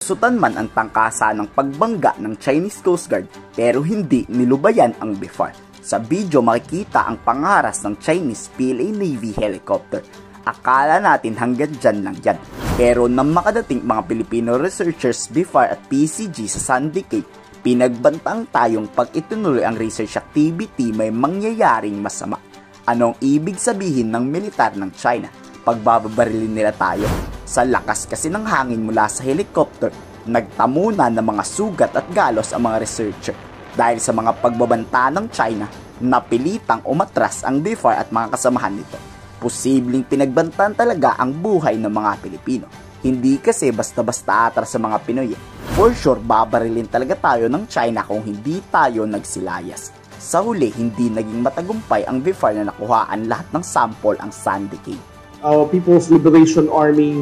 Sutan man ang tangkasa ng pagbangga ng Chinese Coast Guard pero hindi nilubayan ang BIFAR. Sa video makikita ang pangaras ng Chinese PLA Navy helicopter. Akala natin hanggang dyan lang yan. Pero nang makadating mga Filipino researchers BIFAR at PCG sa Sandy Cape, pinagbantang tayong pag itunuloy ang research activity may mangyayaring masama. Anong ibig sabihin ng militar ng China? Pagbababarilin nila tayo. Sa lakas kasi ng hangin mula sa helicopter, nagtamunan ng mga sugat at galos ang mga researcher. Dahil sa mga pagbabanta ng China, napilitang umatras ang BIFAR at mga kasamahan nito. Posibleng pinagbantaan talaga ang buhay ng mga Pilipino. Hindi kasi basta-basta atras sa mga Pinoy. For sure, babarilin talaga tayo ng China kung hindi tayo nagsilayas. Sa huli, hindi naging matagumpay ang BIFAR na nakuhaan lahat ng sample ang Sandy Cape. People's Liberation Army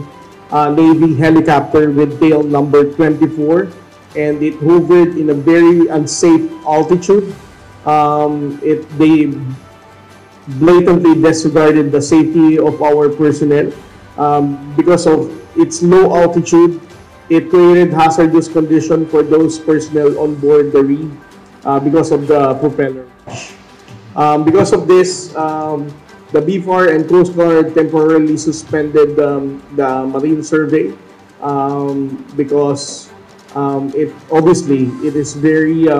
Navy helicopter with tail number 24, and it hovered in a very unsafe altitude. They blatantly disregarded the safety of our personnel because of its low altitude. It created hazardous condition for those personnel on board the rig because of the propeller. Because of this, the BIFAR and Coast Guard temporarily suspended the marine survey because it is very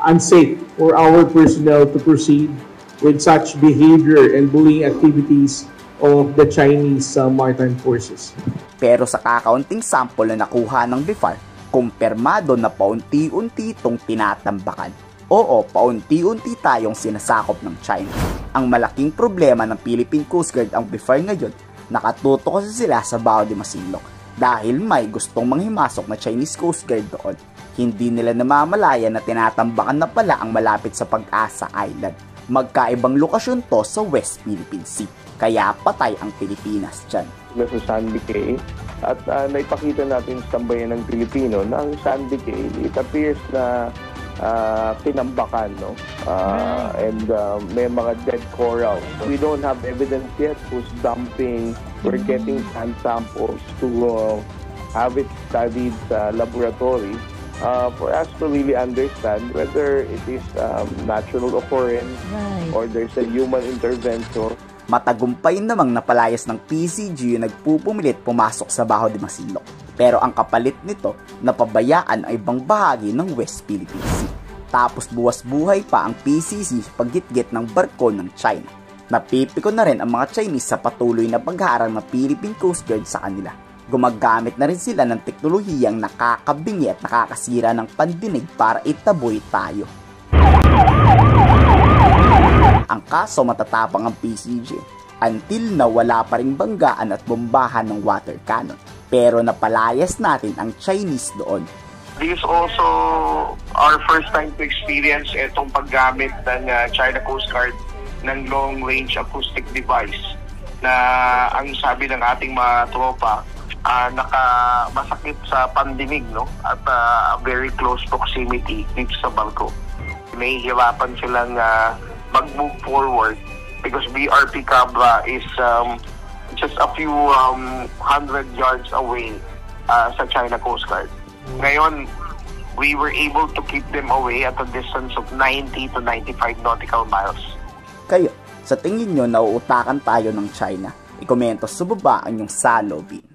unsafe for our personnel to proceed with such behavior and bullying activities of the Chinese maritime forces. Pero sa kakaunting sample na nakuha ng BIFAR, kumpirmado na paunti-unti itong tinatambakan. Oo, paunti-unti tayong sinasakop ng China. Ang malaking problema ng Philippine Coast Guard ang BIFAR ngayon, nakatuto kasi sila sa Bao de Masinloc dahil may gustong manghimasok na Chinese Coast Guard doon. Hindi nila namamalaya na tinatambakan na pala ang malapit sa Pag-asa Island. Magkaibang lokasyon to sa West Philippine Sea, kaya patay ang Pilipinas dyan. Sa Sandy Cape at naipakita natin sa tambayan ng Pilipino na ang Sandy Cape, it appears na tinambakan, no? And may mga dead coral. We don't have evidence yet who's dumping. We're getting sand samples to have it studied sa laboratory for us to really understand whether it is natural occurrence or there's a human intervention. Matagumpay namang napalayas ng PCG yung nagpupumilit pumasok sa Bao de Masinloc. Pero ang kapalit nito, napabayaan ang ibang bahagi ng West Philippine Sea. Tapos buwas-buhay pa ang PCC sa paggitgit ng barko ng China. Napipiko na rin ang mga Chinese sa patuloy na pagharang ng Philippine Coast Guard sa kanila. Gumagamit na rin sila ng teknolohiyang nakakabingi at nakakasira ng pandinig para itaboy tayo. Ang kaso matatapang ang PCG until na wala pa ring banggaan at bombahan ng water cannon. Pero napalayas natin ang Chinese doon. This is also our first time to experience itong paggamit ng China Coast Guard ng long-range acoustic device na ang sabi ng ating mga tropa masakit sa pandinig, no? At very close proximity dito sa barko. Nahihirapan silang mag-move forward because BRP Cabra is just a few 100 yards away sa China Coast Guard. Ngayon, we were able to keep them away at a distance of 90 to 95 nautical miles. Kayo, sa tingin nyo nauutakan tayo ng China? I-komento sa baba ang inyong saloobin.